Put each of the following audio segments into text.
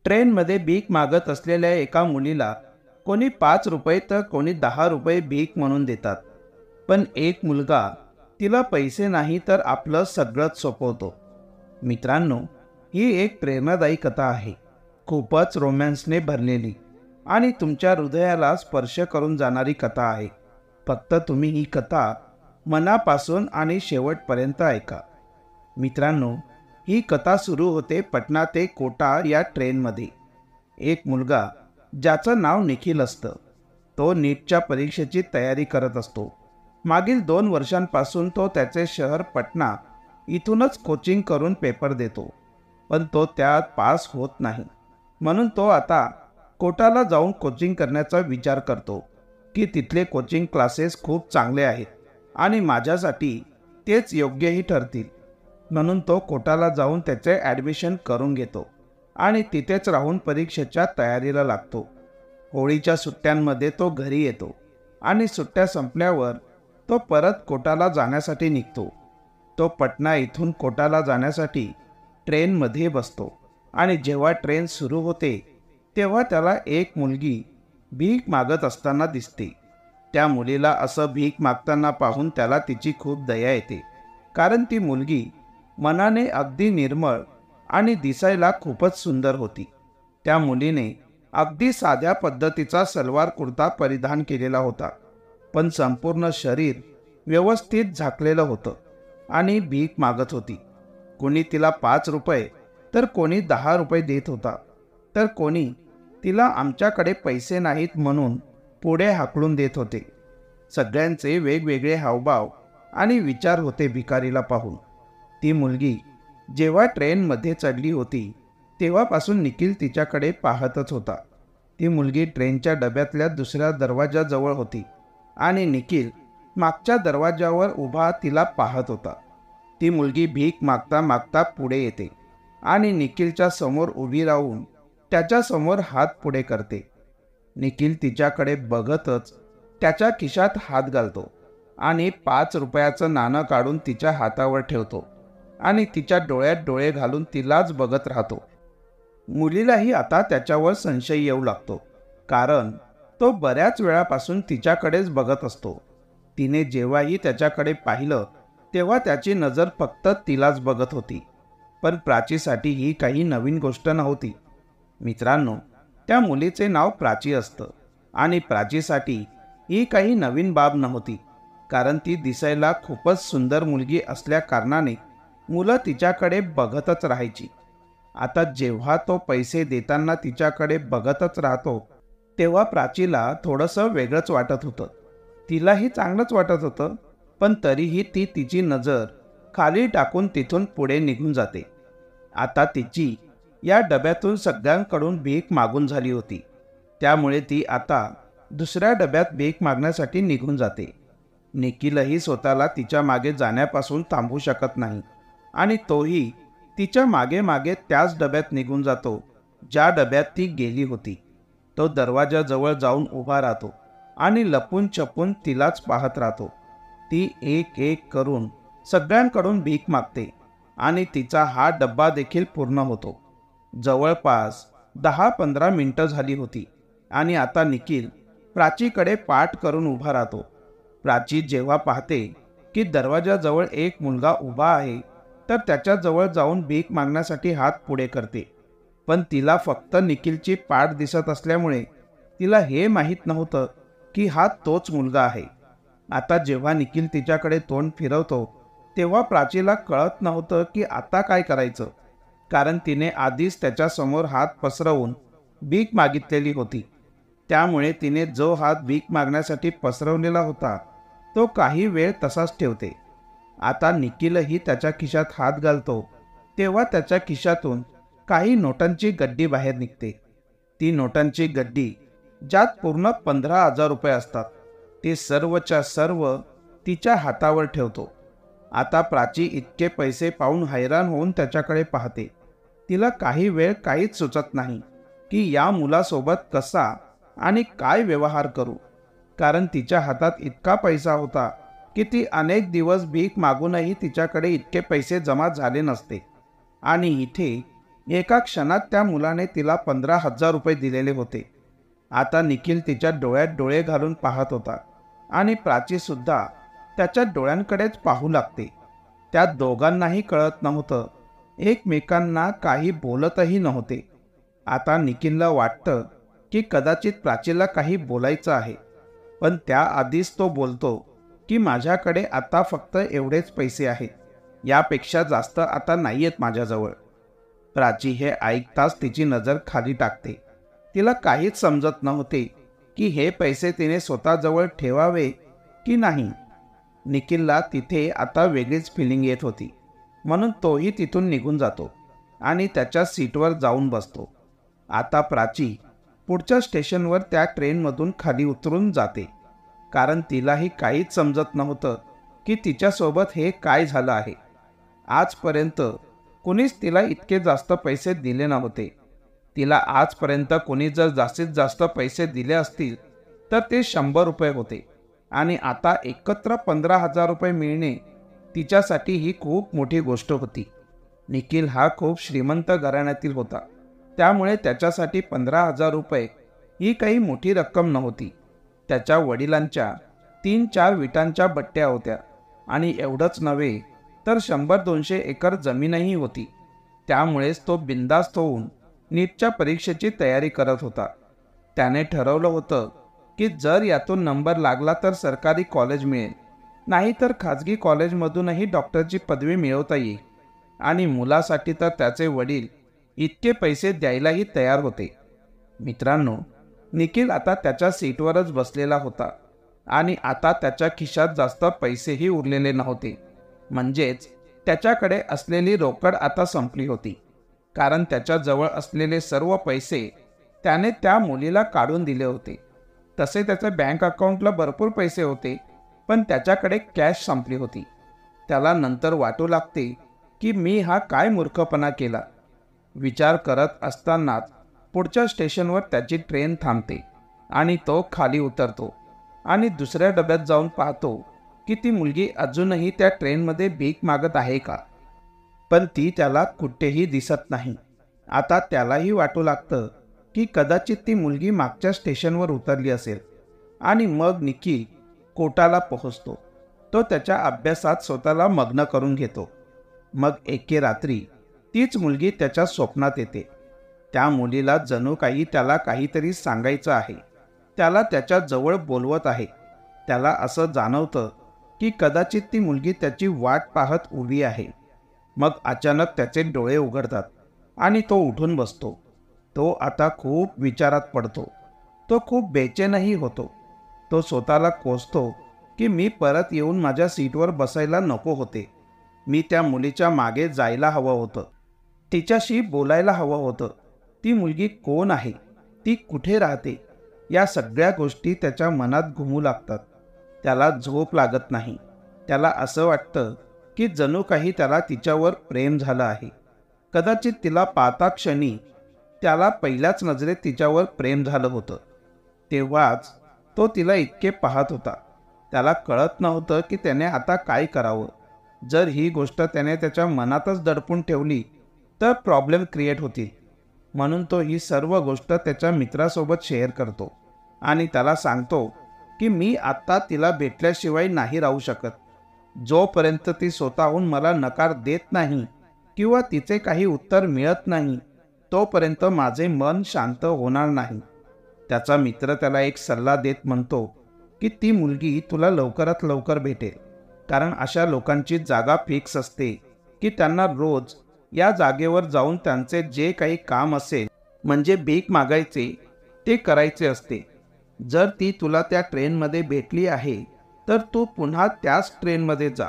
ट्रेनमध्ये भीक मागत असलेल्या एका मुलीला कोणी 5 रुपये तर कोणी 10 रुपये भीक म्हणून देतात. पण एक मुलगा तिला पैसे नाही तर आपलं सगळंच सोपवतो. मित्रांनो, ही एक प्रेरणादायी कथा आहे. खूपच रोमॅन्सने भरलेली आणि तुमच्या हृदयाला स्पर्श करून जाणारी कथा आहे. फक्त तुम्ही ही कथा मनापासून आणि शेवटपर्यंत ऐका. मित्रांनो, ही कथा सुरू होते पटना ते कोटा या ट्रेनमध्ये. एक मुलगा ज्याचं नाव निखिल असतं, तो नीटच्या परीक्षेची तयारी करत असतो. मागील 2 वर्षांपासून तो त्याचे शहर पटना इथूनच कोचिंग करून पेपर देतो, पण तो त्यात पास होत नाही. म्हणून तो आता कोटाला जाऊन कोचिंग करण्याचा विचार करतो की तिथले कोचिंग क्लासेस खूप चांगले आहेत आणि माझ्यासाठी तेच योग्यही ठरतील. म्हणून तो कोटाला जाऊन त्याचे ॲडमिशन करून घेतो आणि तिथेच राहून परीक्षेच्या तयारीला लागतो. होळीच्या सुट्ट्यांमध्ये तो घरी येतो आणि सुट्ट्या संपल्यावर तो परत कोटाला जाण्यासाठी निघतो. तो पटना इथून कोटाला जाण्यासाठी ट्रेनमध्ये बसतो आणि जेव्हा ट्रेन सुरू होते तेव्हा त्याला एक मुलगी भीक मागत असताना दिसते. त्या मुलीला असं भीक मागताना पाहून त्याला तिची खूप दया येते, कारण ती मुलगी मनाने अगदी निर्मळ आणि दिसायला खूपच सुंदर होती. त्या मुलीने अगदी साध्या पद्धतीचा सलवार कुर्ता परिधान केलेला होता, पण संपूर्ण शरीर व्यवस्थित झाकलेलं होतं आणि भीक मागत होती. कोणी तिला 5 रुपये तर कोणी 10 रुपये देत होता, तर कोणी तिला आमच्याकडे पैसे नाहीत म्हणून पुढे हाकलून देत होते. सगळ्यांचे वेगवेगळे हावभाव आणि विचार होते भिकारीला पाहून. ती मुलगी जेव्हा ट्रेनमध्ये चढली होती तेव्हापासून निखिल तिच्याकडे पाहतच होता. ती मुलगी ट्रेनच्या डब्यातल्या दुसऱ्या दरवाजाजवळ होती आणि निखिल मागच्या दरवाजावर उभा तिला पाहत होता. ती मुलगी भीक मागता मागता पुढे येते आणि निखिलच्या समोर उभी राहून त्याच्यासमोर हात पुढे करते. निखिल तिच्याकडे बघतच त्याच्या खिशात हात घालतो आणि 5 रुपयाचं नाणं काढून तिच्या हातावर ठेवतो आणि तिच्या डोळ्यात डोळे घालून तिलाच बघत राहतो. मुलीलाही आता त्याच्यावर संशय येऊ लागतो, कारण तो बऱ्याच वेळापासून तिच्याकडेच बघत असतो. तिने जेव्हाही त्याच्याकडे पाहिलं तेव्हा त्याची नजर फक्त तिलाच बघत होती. पण प्राचीसाठी ही काही नवीन गोष्ट नव्हती. मित्रांनो, त्या मुलीचे नाव प्राची असतं आणि प्राचीसाठी ही काही नवीन बाब नव्हती, कारण ती दिसायला खूपच सुंदर मुलगी असल्या कारणाने मुलं तिच्याकडे बघतच राहायची. आता जेव्हा तो पैसे देताना तिच्याकडे बघतच राहतो तेव्हा प्राचीला थोडंसं वेगळंच वाटत होतं. तिलाही चांगलंच वाटत होतं, पण तरीही ती तिची नजर खाली टाकून तिथून पुढे निघून जाते. आता तिची या डब्यातून सगळ्यांकडून भीक मागून झाली होती, त्यामुळे ती आता दुसऱ्या डब्यात भीक मागण्यासाठी निघून जाते. निखिलही स्वतःला तिच्या मागे जाण्यापासून थांबवू शकत नाही आणि तोही तिच्या मागे मागे त्याच डब्यात निघून जातो ज्या डब्यात ती गेली होती. तो दरवाजाजवळ जाऊन उभा राहतो आणि लपून छपून तिलाच पाहत राहतो. ती एक एक करून सगळ्यांकडून भीक मागते आणि तिचा हा डब्बा देखील पूर्ण होतो. जवळपास 10-15 मिनिटं झाली होती आणि आता निखिल प्राचीकडे पाठ करून उभा राहतो. प्राची जेव्हा पाहते की दरवाजाजवळ एक मुलगा उभा आहे तर त्याच्याजवळ जाऊन भीक मागण्यासाठी हात पुढे करते. पण तिला फक्त निखिलची पाठ दिसत असल्यामुळे तिला हे माहीत नव्हतं की हा तोच मुलगा आहे. आता जेव्हा निखिल तिच्याकडे तोंड फिरवतो तेव्हा प्राचीला कळत नव्हतं की आता काय करायचं, कारण तिने आधीच त्याच्यासमोर हात पसरवून भीक मागितलेली होती. त्यामुळे तिने जो हात भीक मागण्यासाठी पसरवलेला होता तो काही वेळ तसाच ठेवते. आता निखिलही त्याच्या खिशात हात घालतो तेव्हा त्याच्या खिशातून काही नोटांची गड्डी बाहेर निघते. ती नोटांची गड्डी ज्यात पूर्ण 15,000 रुपये असतात ते सर्वच्या सर्व तिच्या हातावर ठेवतो. आता प्राची इतके पैसे पाहून हैराण होऊन त्याच्याकडे पाहते. तिला काही वेळ काहीच सुचत नाही की या मुलासोबत कसा आणि काय व्यवहार करू, कारण तिच्या हातात इतका पैसा होता की ती अनेक दिवस भीक मागूनही तिच्याकडे इतके पैसे जमा झाले नसते. आणि इथे एका क्षणात त्या मुलाने तिला 15,000 रुपये दिलेले होते. आता निखिल तिच्या डोळ्यात डोळे घालून पाहत होता आणि प्राची सुद्धा त्याच्या डोळ्यांकडेच पाहू लागते. त्या दोघांनाही कळत नव्हतं, एकमेकांना काही बोलतही नव्हते. आता निखिलला वाटतं की कदाचित प्राचीला काही बोलायचं आहे, पण त्याआधीच तो बोलतो की माझ्याकडे आता फक्त एवढेच पैसे आहेत, यापेक्षा जास्त आता नाही आहेत माझ्याजवळ. प्राची हे ऐकताच तिची नजर खाली टाकते. तिला काहीच समजत नव्हते की हे पैसे तिने स्वतःजवळ ठेवावे की नाही. निखिलला तिथे आता वेगळीच फिलिंग येत होती, म्हणून तोही तिथून निघून जातो आणि त्याच्या सीटवर जाऊन बसतो. आता प्राची पुढच्या स्टेशनवर त्या ट्रेनमधून खाली उतरून जाते, कारण तिलाही काहीच समजत नव्हतं की तिच्यासोबत हे काय झालं आहे. आजपर्यंत कुणीच तिला इतके जास्त पैसे दिले नव्हते. तिला आजपर्यंत कोणी जर जास्तीत जास्त पैसे दिले असतील तर ते 100 रुपये होते, आणि आता एकत्र 15,000 रुपये मिळणे तिच्यासाठी ही खूप मोठी गोष्ट होती. निखिल हा खूप श्रीमंत घराण्यातील होता, त्यामुळे त्याच्यासाठी 15,000 रुपये ही काही मोठी रक्कम नव्हती. त्याच्या वडिलांच्या 3-4 विटांच्या बट्ट्या होत्या, आणि एवढंच नव्हे तर 100-200 एकर जमीनही होती. त्यामुळेच तो बिनधास्त होऊन नीटच्या परीक्षेची तयारी करत होता. त्याने ठरवलं होतं की जर यातून नंबर लागला तर सरकारी कॉलेज मिळेल, नाहीतर खाजगी कॉलेजमधूनही डॉक्टरची पदवी मिळवता येईल. आणि मुलासाठी तर त्याचे वडील इतके पैसे द्यायलाही तयार होते. मित्रांनो, निखिल आता त्याच्या सीटवरच बसलेला होता, आणि आता त्याच्या खिशात जास्त पैसेही उरलेले नव्हते. म्हणजेच त्याच्याकडे असलेली रोकड आता संपली होती, कारण त्याच्याजवळ असलेले सर्व पैसे त्याने त्या मुलीला काढून दिले होते. तसे त्याच्या बँक अकाउंटला भरपूर पैसे होते, पण त्याच्याकडे कॅश संपली होती. त्याला नंतर वाटू लागते की मी हा काय मूर्खपणा केला. विचार करत असतानाच पुढच्या स्टेशनवर त्याची ट्रेन थांबते आणि तो खाली उतरतो आणि दुसऱ्या डब्यात जाऊन पाहतो की ती मुलगी अजूनही त्या ट्रेनमध्ये भीक मागत आहे का, पण ती त्याला कुठेही दिसत नाही. आता त्यालाही वाटू लागतं की कदाचित ती मुलगी मागच्या स्टेशनवर उतरली असेल. आणि मग निखिल कोटाला पोहोचतो. तो त्याच्या अभ्यासात स्वतःला मग्न करून घेतो. मग एके रात्री तीच मुलगी त्याच्या स्वप्नात येते. त्या मुलीला जणू काही त्याला काहीतरी सांगायचं आहे, त्याला त्याच्या जवळ बोलवत आहे. त्याला असं जाणवतं की कदाचित ती मुलगी त्याची वाट पाहत उभी आहे. मग अचानक त्याचे डोळे उघडतात आणि तो उठून बसतो. तो आता खूप विचारात पडतो. तो खूप बेचैनही होतो. तो स्वतःला कोसतो की मी परत येऊन माझ्या सीटवर बसायला नको होते. मी त्या मुलीच्या मागे जायला हवं होतं, तिच्याशी बोलायला हवं होतं. ती मुलगी कोण आहे, ती कुठे राहते, या सगळ्या गोष्टी त्याच्या मनात घुमू लागतात. त्याला झोप लागत नाही. त्याला असं वाटतं की जणू काही त्याला तिच्यावर प्रेम झालं आहे. कदाचित तिला पाहता क्षणी त्याला पहिल्याच नजरेत तिच्यावर प्रेम झालं होतं. तेव्हाच तो तिला इतके पाहत होता. त्याला कळत नव्हतं की त्याने आता काय करावं. जर ही गोष्ट त्याने त्याच्या मनातच दडपून ठेवली तर प्रॉब्लेम क्रिएट होतील. म्हणून तो ही सर्व गोष्ट त्याच्या मित्रासोबत शेअर करतो आणि त्याला सांगतो की मी आत्ता तिला भेटल्याशिवाय नाही राहू शकत. जोपर्यंत ती स्वतःहून मला नकार देत नाही किंवा तिचे काही उत्तर मिळत नाही, तोपर्यंत माझे मन शांत होणार नाही. त्याचा मित्र त्याला एक सल्ला देत म्हणतो की ती मुलगी तुला लवकरात लवकर भेटेल, कारण अशा लोकांची जागा फिक्स असते की त्यांना रोज या जागेवर जाऊन त्यांचे जे काही काम असेल, म्हणजे भीक मागायचे, ते करायचे असते. जर ती तुला त्या ट्रेनमध्ये भेटली आहे तर तू पुन्हा त्याच ट्रेनमध्ये जा.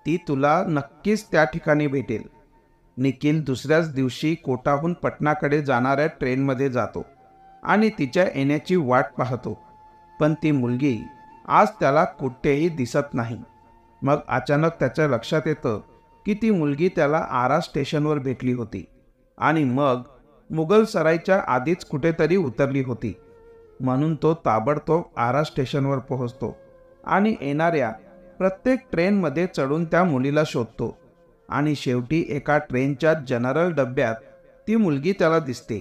ती तुला नक्कीच त्या ठिकाणी भेटेल. निखिल दुसऱ्याच दिवशी कोटाहून पटनाकडे जाणाऱ्या ट्रेनमध्ये जातो आणि तिच्या येण्याची वाट पाहतो. पण ती मुलगी आज त्याला कुठेही दिसत नाही. मग अचानक त्याच्या लक्षात येतं की ती मुलगी त्याला आरा स्टेशनवर भेटली होती आणि मग मुघलसरायच्या आधीच कुठेतरी उतरली होती. म्हणून तो ताबडतोब आरा स्टेशनवर पोहोचतो आणि येणाऱ्या प्रत्येक ट्रेनमध्ये चढून त्या मुलीला शोधतो. आणि शेवटी एका ट्रेनच्या जनरल डब्यात ती मुलगी त्याला दिसते.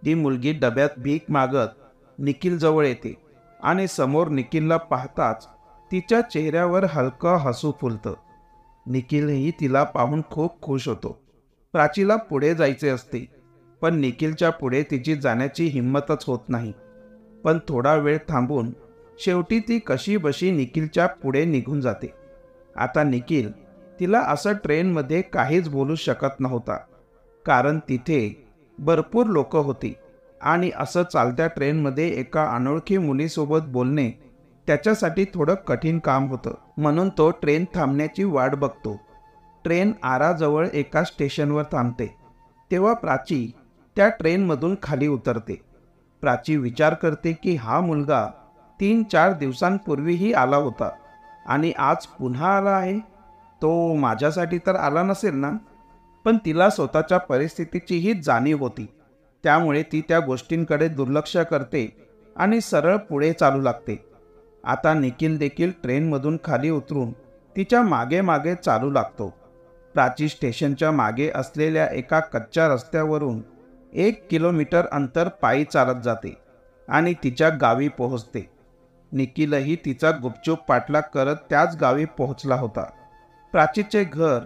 ती मुलगी डब्यात भीक मागत निखिल जवळ येते आणि समोर निखिलला पाहताच तिच्या चेहऱ्यावर हलकं हसू फुलतं. निखिलही तिला पाहून खूप खुश होतो. प्राचीला पुढे जायचे असते, पण निखिलच्या पुढे तिची जाण्याची हिंमतच होत नाही. पण थोडा वेळ थांबून शेवटी ती कशीबशी निखिलच्या पुढे निघून जाते. आता निखिल तिला असं ट्रेनमध्ये काहीच बोलू शकत नव्हता, कारण तिथे भरपूर लोक होती आणि असं चालत्या ट्रेनमध्ये एका अनोळखी मुलीसोबत बोलणे त्याच्यासाठी थोडं कठीण काम होतं. म्हणून तो ट्रेन थांबण्याची वाट बघतो. ट्रेन आराजवळ एका स्टेशनवर थांबते. तेव्हा प्राची त्या ट्रेनमधून खाली उतरते. प्राची विचार करते की हा मुलगा 3-4 दिवसांपूर्वीही आला होता आणि आज पुन्हा आला आहे. तो माझ्यासाठी तर आला नसेल ना. पण तिला स्वतःच्या परिस्थितीचीही जाणीव होती, त्यामुळे ती त्या गोष्टींकडे दुर्लक्ष करते आणि सरळ पुढे चालू लागते. आता निखिल देखील ट्रेनमधून खाली उतरून तिच्या मागे मागे चालू लागतो. प्राची स्टेशनच्या मागे असलेल्या एका कच्च्या रस्त्यावरून 1 किलोमीटर अंतर पायी चालत जाते आणि तिच्या गावी पोहोचते. निखिलही तिचा गुपचूप पाठलाग करत त्याच गावी पोहोचला होता. प्राचीचे घर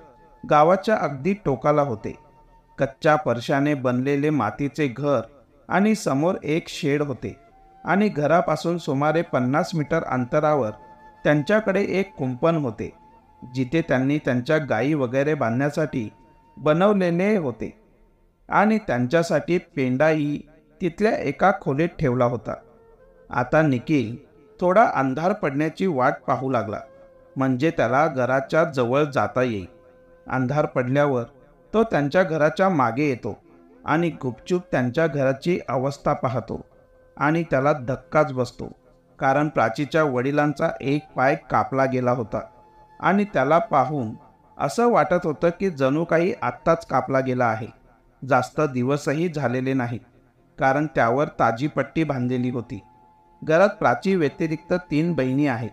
गावाच्या अगदी टोकाला होते. कच्च्या फरशाने बनलेले मातीचे घर आणि समोर एक शेड होते आणि घरापासून सुमारे 50 मीटर अंतरावर त्यांच्याकडे एक कुंपण होते, जिथे त्यांनी त्यांच्या गायी वगैरे बांधण्यासाठी बनवलेले होते आणि त्यांच्यासाठी पेंडाही तिथल्या एका खोलीत ठेवला होता. आता निखिल थोडा अंधार पडण्याची वाट पाहू लागला, म्हणजे त्याला घराच्या जवळ जाता येईल. अंधार पडल्यावर तो त्यांच्या घराच्या मागे येतो आणि गुपचूप त्यांच्या घराची अवस्था पाहतो आणि त्याला धक्काच बसतो, कारण प्राचीच्या वडिलांचा एक पाय कापला गेला होता आणि त्याला पाहून असं वाटत होतं की जणू काही आत्ताच कापला गेला आहे. जास्त दिवसही झालेले नाहीत, कारण त्यावर ताजी पट्टी बांधलेली होती. घरात प्राची व्यतिरिक्त 3 बहिणी आहेत.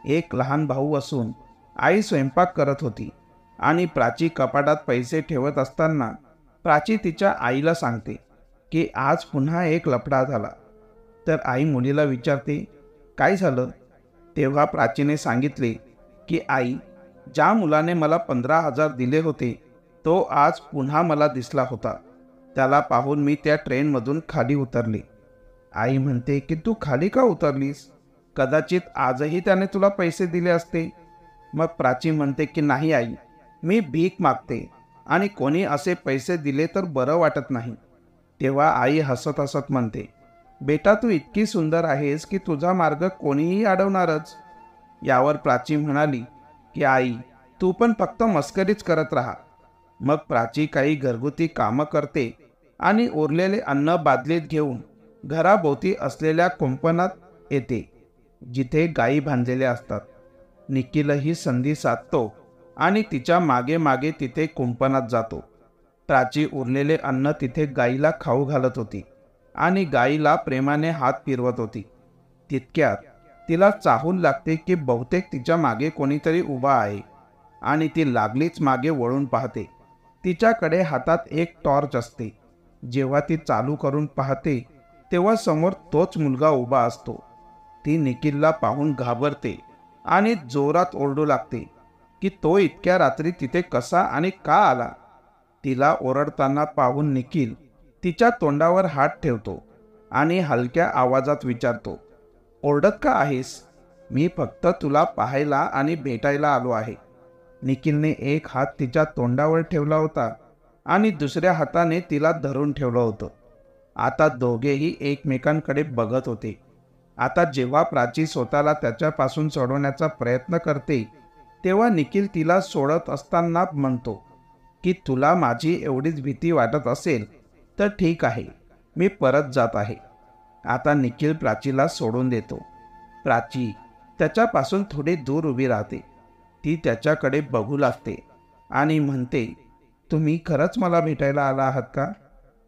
एक लहान भाऊ असून आई स्वयंपाक करत होती आणि प्राची कपाटात पैसे ठेवत असताना प्राची तिच्या आईला सांगते की आज पुन्हा एक लफडा झाला. तर आई मुलीला विचारते, काय झालं? तेव्हा प्राचीने सांगितले की आई, ज्या मुलाने मला 15,000 दिले होते तो आज पुन्हा मला दिसला होता. त्याला पाहून मी त्या ट्रेनमधून खाली उतरले. आई म्हणते की तू खाली का उतरलीस? कदाचित आजही त्याने तुला पैसे दिले असते. मग प्राची म्हणते की नाही आई, मी भीक मागते आणि कोणी असे पैसे दिले तर बरं वाटत नाही. तेव्हा आई हसत हसत म्हणते, बेटा तू इतकी सुंदर आहेस की तुझा मार्ग कोणीही अडवणारच. यावर प्राची म्हणाली की आई, तू पण फक्त मस्करीच करत राहा. मग प्राची काही घरगुती कामं करते आणि उरलेले अन्न बादलीत घेऊन घराभोवती असलेल्या कुंपणात येते, जिथे गायी बांधलेल्या असतात. निखिलही संधी साधतो आणि तिच्या मागे मागे तिथे कुंपणात जातो. प्राची उरलेले अन्न तिथे गायीला खाऊ घालत होती आणि गायीला प्रेमाने हात फिरवत होती. तितक्यात तिला चाहूल लागते की बहुतेक तिच्या मागे कोणीतरी उभा आहे आणि ती लागलीच मागे वळून पाहते. तिच्याकडे हातात एक टॉर्च असते. जेव्हा ती चालू करून पाहते तेव्हा समोर तोच मुलगा उभा असतो. ती निखिलला पाहून घाबरते आणि जोरात ओरडू लागते की तो इतक्या रात्री तिथे कसा आणि का आला. तिला ओरडताना पाहून निखिल तिच्या तोंडावर हात ठेवतो आणि हलक्या आवाजात विचारतो, ओरडत का आहेस? मी फक्त तुला पाहायला आणि भेटायला आलो आहे. निखिलने एक हात तिच्या तोंडावर ठेवला होता आणि दुसऱ्या हाताने तिला धरून ठेवलं होतं. आता दोघेही एकमेकांकडे बघत होते. आता जेव्हा प्राची स्वतःला त्याच्यापासून सोडवण्याचा प्रयत्न करते तेव्हा निखिल तिला सोडत असताना म्हणतो की तुला माझी एवढीच भीती वाटत असेल तर ठीक आहे, मी परत जात आहे. आता निखिल प्राचीला सोडून देतो. प्राची त्याच्यापासून थोडी दूर उभी राहते. ती त्याच्याकडे बघू लागते आणि म्हणते, तुम्ही खरंच मला भेटायला आला आहात का?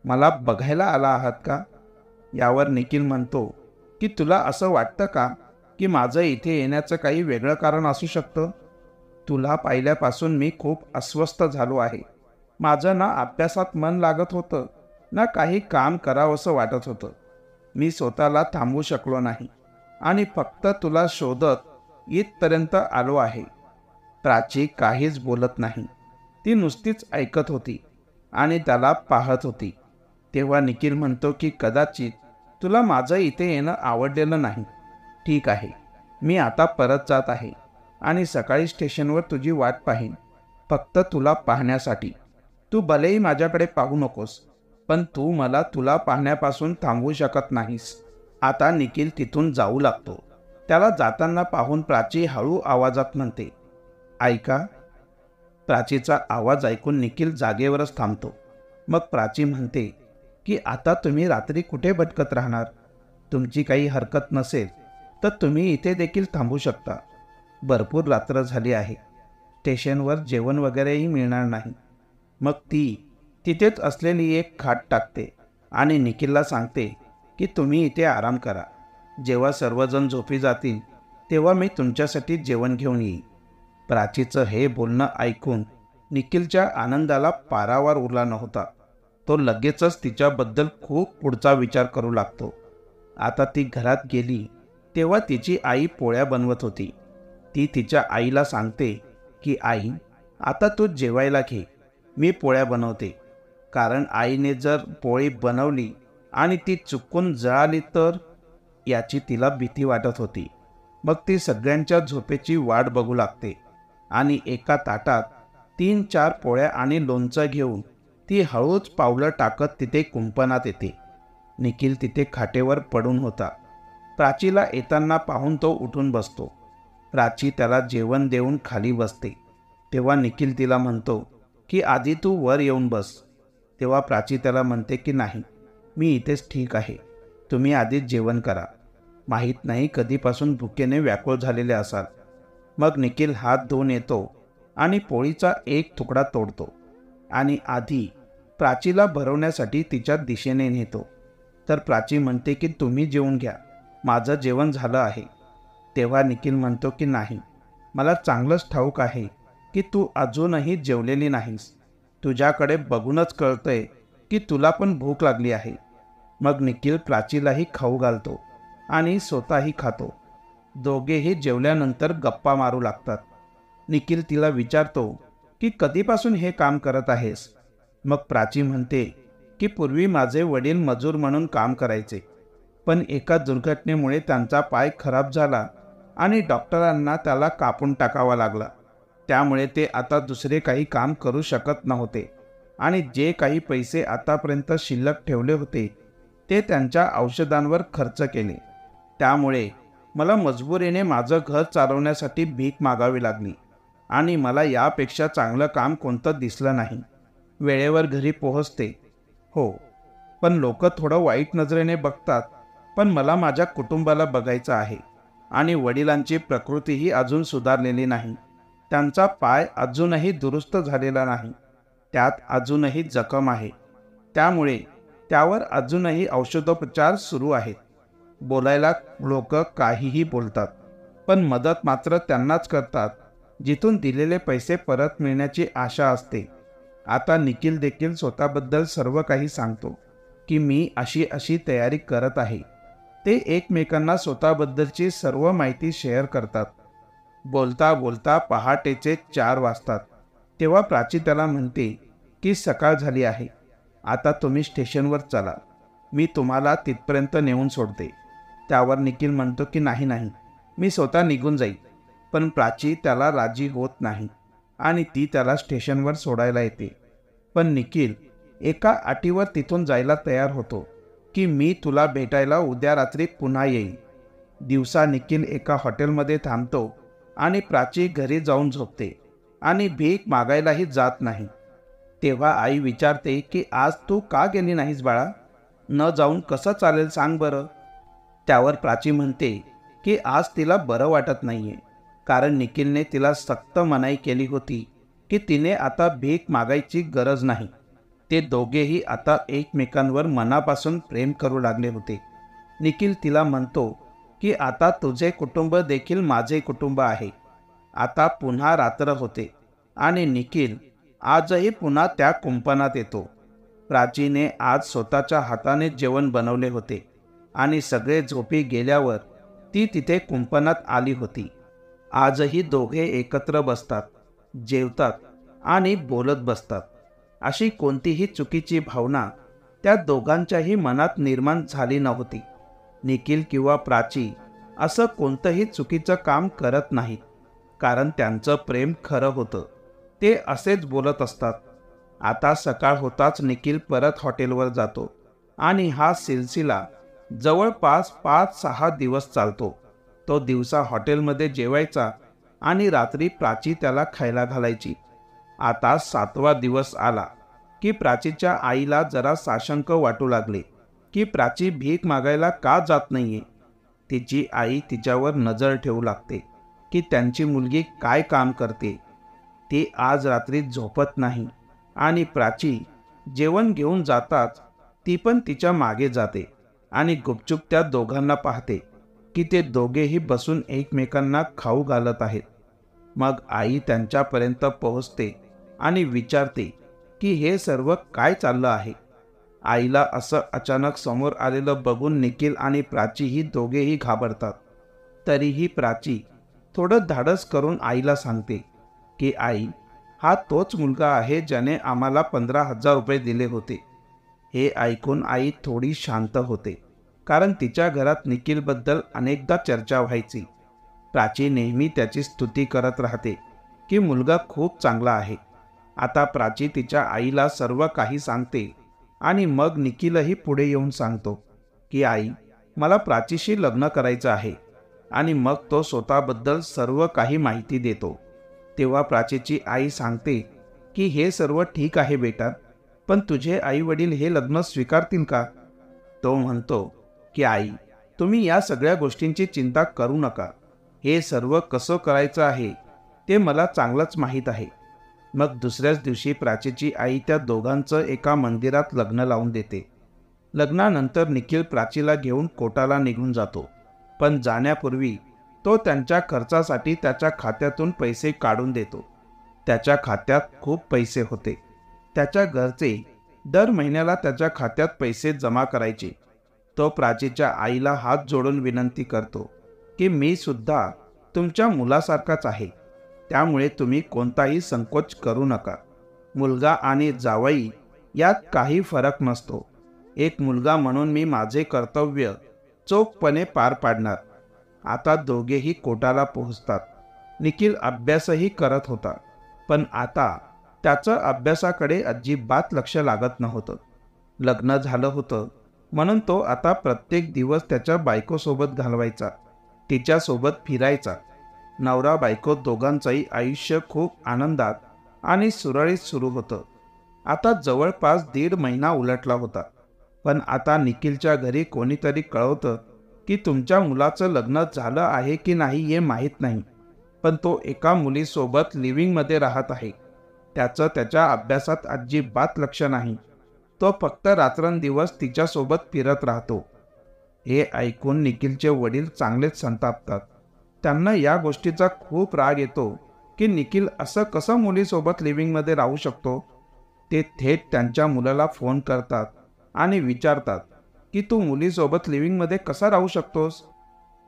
मला बघायला आला आहात का? यावर निखिल म्हणतो की तुला असं वाटतं का की माझं इथे येण्याचं काही वेगळं कारण असू शकतं? तुला पाहिल्यापासून मी खूप अस्वस्थ झालो आहे. माझं ना अभ्यासात मन लागत होतं ना काही काम करावंसं वाटत होतं. मी स्वतःला थांबवू शकलो नाही आणि फक्त तुला शोधत इथपर्यंत आलो आहे. प्राची काहीच बोलत नाही. ती नुसतीच ऐकत होती आणि त्याला पाहत होती. तेव्हा निखिल म्हणतो की कदाचित तुला माझं इथे येणं आवडलेलं नाही. ठीक आहे, मी आता परत जात आहे आणि सकाळी स्टेशनवर तुझी वाट पाहीन, फक्त तुला पाहण्यासाठी. तू भलेही माझ्याकडे पाहू नकोस, पण तू मला तुला पाहण्यापासून थांबवू शकत नाहीस. आता निखिल तिथून जाऊ लागतो. त्याला जाताना पाहून प्राची हळू आवाजात म्हणते, ऐका. प्राचीचा आवाज ऐकून निखिल जागेवरच थांबतो. मग प्राची म्हणते की आता तुम्ही रात्री कुठे भटकत राहणार? तुमची काही हरकत नसेल तर तुम्ही इथे देखील थांबू शकता. भरपूर रात्र झाली आहे. स्टेशनवर जेवण वगैरेही मिळणार नाही. मग ती तिथेच असलेली एक खाट टाकते आणि निखिलला सांगते की तुम्ही इथे आराम करा. जेव्हा सर्वजण झोपी जातील तेव्हा मी तुमच्यासाठी जेवण घेऊन येईन. प्राचीचं हे बोलणं ऐकून निखिलच्या आनंदाला पारावार उरला नव्हता. तो लगेचच तिच्याबद्दल खूप पुढचा विचार करू लागतो. आता ती घरात गेली तेव्हा तिची आई पोळ्या बनवत होती. ती तिच्या आईला सांगते की आई, आता तू जेवायला घे, मी पोळ्या बनवते. कारण आईने जर पोळी बनवली आणि ती चुकून जळाली तर याची तिला भीती वाटत होती. मग ती सगळ्यांच्या झोपेची वाट बघू लागते आणि एका ताटात 3-4 पोळ्या आणि लोणचं घेऊन ती हळूच पावलं टाकत तिथे कुंपणात येते. निखिल तिथे खाटेवर पडून होता. प्राचीला येताना पाहून तो उठून बसतो. प्राची त्याला जेवण देऊन खाली बसते. तेव्हा निखिल तिला म्हणतो की आधी तू वर येऊन बस. तेव्हा प्राची त्याला म्हणते की नाही, मी इथेच ठीक आहे. तुम्ही आधीच जेवण करा. माहीत नाही कधीपासून भुकेने व्याकुळ झालेले असाल. मग निखिल हात धुवून येतो आणि पोळीचा एक तुकडा तोडतो आणि आधी प्राचीला भरवण्यासाठी तिच्या दिशेने नेतो. तर प्राची म्हणते की तुम्ही जेवून घ्या, माझं जेवण झालं आहे. तेव्हा निखिल म्हणतो की नाही, मला चांगलंच ठाऊक आहे की तू अजूनही जेवलेली नाहीस. तुझ्याकडे बघूनच कळतंय की तुला पण भूक लागली आहे. मग निखिल प्राचीलाही खाऊ घालतो आणि स्वतःही खातो. दोघेही जेवल्यानंतर गप्पा मारू लागतात. निखिल तिला विचारतो की कधीपासून हे काम करत आहेस? मग प्राची म्हणते की पूर्वी माझे वडील मजूर म्हणून काम करायचे, पण एका दुर्घटनेमुळे त्यांचा पाय खराब झाला आणि डॉक्टरांना त्याला कापून टाकावा लागला. त्यामुळे ते आता दुसरे काही काम करू शकत नव्हते आणि जे काही पैसे आतापर्यंत शिल्लक ठेवले होते ते त्यांच्या औषधांवर खर्च केले. त्यामुळे मला मजबुरीने माझं घर चालवण्यासाठी भीक मागावी लागली आणि मला यापेक्षा चांगलं काम कोणतं दिसलं नाही. वेळेवर घरी पोहोचते, हो, पण लोक थोडं वाईट नजरेने बघतात. पण मला माझ्या कुटुंबाला बघायचं आहे आणि वडिलांची प्रकृतीही अजून सुधारलेली नाही. त्यांचा पाय अजूनही दुरुस्त झालेला नाही, त्यात अजूनही जखम आहे. त्यामुळे त्यावर अजूनही औषधोपचार सुरू आहेत. बोलायला लोक काहीही बोलतात, पण मदत मात्र त्यांनाच करतात जिथून दिलेले पैसे परत मिळण्याची आशा असते. आता निखिल देखील स्वतःबद्दल सर्व काही सांगतो की मी अशी अशी तयारी करत आहे. ते एकमेकांना स्वतःबद्दलची सर्व माहिती शेअर करतात. बोलता बोलता पहाटेचे 4 वाजतात. तेव्हा प्राची त्याला म्हणते की सकाळ झाली आहे, आता तुम्ही स्टेशनवर चला, मी तुम्हाला तिथपर्यंत नेऊन सोडते. त्यावर निखिल म्हणतो की नाही नाही, मी स्वतः निघून जाईल. पण प्राची त्याला राजी होत नाही आणि ती त्याला स्टेशनवर सोडायला येते. पण निखिल एका अटीवर तिथून जायला तयार होतो की मी तुला भेटायला उद्या रात्री पुन्हा येईल. दिवसा निखिल एका हॉटेलमध्ये थांबतो आणि प्राची घरी जाऊन झोपते आणि भीक मागायलाही जात नाही. तेव्हा आई विचारते की आज तू का गेली नाहीस बाळा? न जाऊन कसं चालेल सांग बरं? त्यावर प्राची म्हणते की आज तिला बरं वाटत नाहीये, कारण निखिलने तिला सक्त मनाई केली होती की तिने आता भीक मागायची गरज नाही. ते दोघेही आता एकमेकांवर मनापासून प्रेम करू लागले होते. निखिल तिला म्हणतो की आता तुझे कुटुंब देखील माझे कुटुंब आहे. आता पुन्हा रात्र होते आणि निखिल आजही पुन्हा त्या कुंपणात येतो. प्राचीने आज स्वतःच्या हाताने जेवण बनवले होते आणि सगळे झोपी गेल्यावर ती तिथे कुंपणात आली होती. आजही दोघे एकत्र बसतात, जेवतात आणि बोलत बसतात. अशी कोणतीही चुकीची भावना त्या दोघांच्याही मनात निर्माण झाली नव्हती. निखिल किंवा प्राची असं कोणतंही चुकीचं काम करत नाहीत, कारण त्यांचं प्रेम खरं होतं. ते असेच बोलत असतात. आता सकाळ होताच निखिल परत हॉटेलवर जातो आणि हा सिलसिला जवळपास 5-6 दिवस चालतो. तो दिवसा हॉटेलमध्ये जेवायचा आणि रात्री प्राची त्याला खायला घालायची. आता 7वा दिवस आला की प्राचीच्या आईला जरा साशंक वाटू लागले की प्राची भीक मागायला का जात नाहीये. तिची आई तिच्यावर नजर ठेवू लागते की त्यांची मुलगी काय काम करते. ती आज रात्री झोपत नाही आणि प्राची जेवण घेऊन जाताच ती पण तिच्या मागे जाते आणि गुपचूप त्या दोघांना पाहते की ते दोघेही बसून एकमेकांना खाऊ घालत आहेत. मग आई त्यांच्यापर्यंत पोहोचते आणि विचारते की हे सर्व काय चाललं आहे. आईला असं अचानक समोर आलेलं बघून निखिल आणि प्राची ही दोघेही घाबरतात. तरीही प्राची थोडं धाडस करून आईला सांगते की आई, हा तोच मुलगा आहे ज्याने आम्हाला 15,000 रुपये दिले होते. हे ऐकून आई थोडी शांत होते, कारण तिच्या घरात निखिलबद्दल अनेकदा चर्चा व्हायची. प्राची नेहमी त्याची स्तुती करत राहते की मुलगा खूप चांगला आहे. आता प्राची तिच्या आईला सर्व काही सांगते आणि मग निखिलही पुढे येऊन सांगतो की आई, मला प्राचीशी लग्न करायचं आहे. आणि मग तो स्वतःबद्दल सर्व काही माहिती देतो. तेव्हा प्राचीची आई सांगते की हे सर्व ठीक आहे बेटा, पण तुझे आई वडील हे लग्न स्वीकारतील का? तो म्हणतो की आई, तुम्ही या सगळ्या गोष्टींची चिंता करू नका. हे सर्व कसं करायचं आहे ते मला चांगलंच माहीत आहे. मग दुसऱ्याच दिवशी प्राचीची आई त्या दोघांचं एका मंदिरात लग्न लावून देते. लग्नानंतर निखिल प्राचीला घेऊन कोटाला निघून जातो, पण जाण्यापूर्वी तो त्यांच्या खर्चासाठी त्याच्या खात्यातून पैसे काढून देतो. त्याच्या खात्यात खूप पैसे होते. त्याच्या घरचे दर महिन्याला त्याच्या खात्यात पैसे जमा करायचे. तो प्राचीच्या आईला हात जोडून विनंती करतो की मी सुद्धा तुमच्या मुलासारखाच आहे, त्यामुळे तुम्ही कोणताही संकोच करू नका. मुलगा आणि जावई यात काही फरक नसतो. एक मुलगा म्हणून मी माझे कर्तव्य चोखपणे पार पाडणार. आता दोघेही कोटाला पोहोचतात. निखिल अभ्यासही करत होता, पण आता त्याचं अभ्यासाकडे अजिबात लक्ष लागत नव्हतं. लग्न झालं होतं म्हणून तो आता प्रत्येक दिवस त्याच्या बायकोसोबत घालवायचा, तिच्यासोबत फिरायचा. नवरा बायको दोघांचंही आयुष्य खूप आनंदात आणि सुरळीत सुरू होतं. आता जवळपास 1.5 महिना उलटला होता, पण आता निखिलच्या घरी कोणीतरी कळवतं की तुमच्या मुलाचं लग्न झालं आहे की नाही हे माहीत नाही, पण तो एका मुलीसोबत लिव्हिंगमध्ये राहत आहे. त्याचं त्याच्या अभ्यासात अजिबात लक्ष नाही. तो फक्त रात्रंदिवस तिच्यासोबत फिरत राहतो. हे ऐकून निखिलचे वडील चांगलेच संतापतात. त्यांना या गोष्टीचा खूप राग येतो की निखिल असं कसं मुलीसोबत लिव्हिंगमध्ये राहू शकतो. ते थेट त्यांच्या मुलाला फोन करतात आणि विचारतात की तू मुलीसोबत लिव्हिंगमध्ये कसा राहू शकतोस?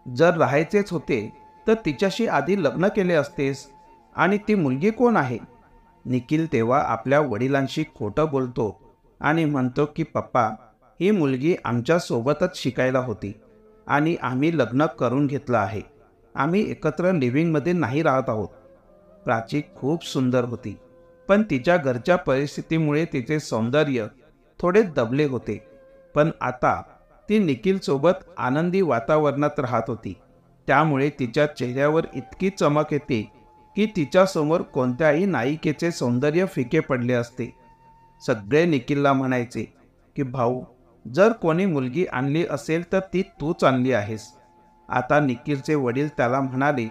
जर राहायचेच होते तर तिच्याशी आधी लग्न केले असतेस. आणि ती मुलगी कोण आहे? निखिल तेव्हा आपल्या वडिलांशी खोटं बोलतो आणि म्हणतो की पप्पा, ही मुलगी आमच्यासोबतच शिकायला होती आणि आम्ही लग्न करून घेतलं आहे. आम्ही एकत्र लिव्हिंगमध्ये नाही राहत आहोत. प्राची खूप सुंदर होती, पण तिच्या घरच्या परिस्थितीमुळे तिचे सौंदर्य थोडे दबले होते. पण आता ती निखिलसोबत आनंदी वातावरणात राहत होती, त्यामुळे तिच्या चेहऱ्यावर इतकी चमक येते की तिच्यासमोर कोणत्याही नायिकेचे सौंदर्य फिके पडले असते. सगळे निखिलला म्हणायचे की भाऊ, जर कोणी मुलगी आणली असेल तर ती तूच आणली आहेस. आता निखिलचे वडील त्याला म्हणाले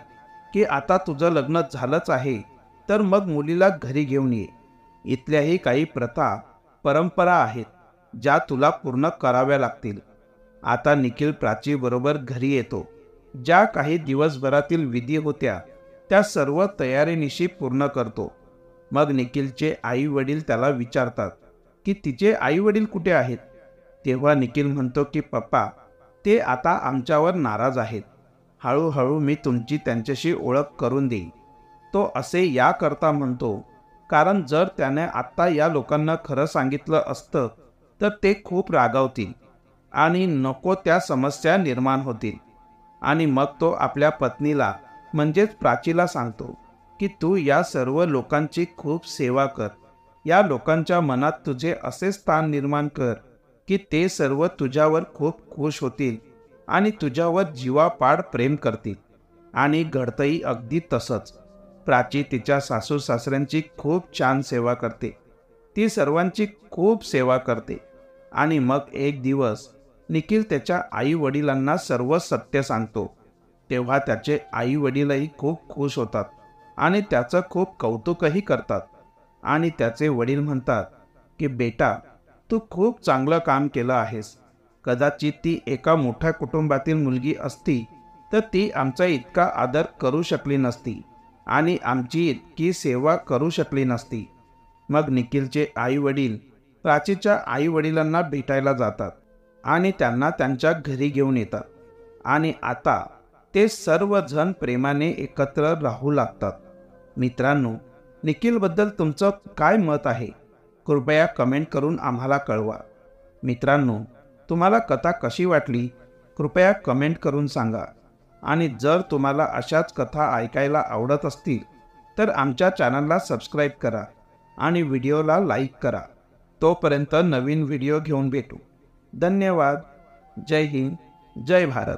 की आता तुझं लग्न झालंच आहे तर मग मुलीला घरी घेऊन ये. इथल्याही काही प्रथा परंपरा आहेत ज्या तुला पूर्ण कराव्या लागतील. आता निखिल प्राचीबरोबर घरी येतो. ज्या काही दिवसभरातील विधी होत्या त्या सर्व तयारीनिशी पूर्ण करतो. मग निखिलचे आई वडील त्याला विचारतात की तिचे आई वडील कुठे आहेत. तेव्हा निखिल म्हणतो की पप्पा, ते आता आमच्यावर नाराज आहेत. हळूहळू मी तुमची त्यांच्याशी ओळख करून देईन. तो असे या करता म्हणतो कारण जर त्याने आत्ता या लोकांना खरं सांगितलं असतं तर ते खूप रागावतील आणि नको त्या समस्या निर्माण होतील. आणि मग तो आपल्या पत्नीला म्हणजेच प्राचीला सांगतो की तू या सर्व लोकांची खूप सेवा कर. या लोकांच्या मनात तुझे असे स्थान निर्माण कर की ते सर्व तुझ्यावर खूप खुश होतील आणि तुझ्यावर जीवापाड प्रेम करतील. आणि घडतंही अगदी तसंच. प्राची तिच्या सासू सासऱ्यांची खूप छान सेवा करते. ती सर्वांची खूप सेवा करते. आणि मग एक दिवस निखिल त्याच्या आई वडिलांना सर्व सत्य सांगतो. तेव्हा त्याचे आई वडीलही खूप खुश होतात आणि त्याचं खूप कौतुकही करतात. आणि त्याचे वडील म्हणतात की बेटा, तू खूप चांगलं काम केलं आहेस. कदाचित ती एका मोठ्या कुटुंबातील मुलगी असती तर ती आमचा इतका आदर करू शकली नसती आणि आमची इतकी सेवा करू शकली नसती. मग निखिलचे आई वडील प्राचीच्या आई वडिलांना भेटायला जातात आणि त्यांना त्यांच्या घरी घेऊन येतात. आणि आता ते सर्वजण प्रेमाने एकत्र राहू लागतात. मित्रांनो, निखिलबद्दल तुमचं काय मत आहे? कृपया कमेंट करून आम्हाला कळवा. मित्रांनो, तुम्हाला कथा कशी वाटली कृपया कमेंट करून सांगा. आणि जर तुम्हाला अशाच कथा ऐकायला आवडत असतील तर आमच्या चॅनलला सबस्क्राईब करा आणि व्हिडिओला लाईक करा. तोपर्यंत नवीन व्हिडिओ घेऊन भेटू. धन्यवाद. जय हिंद, जय भारत.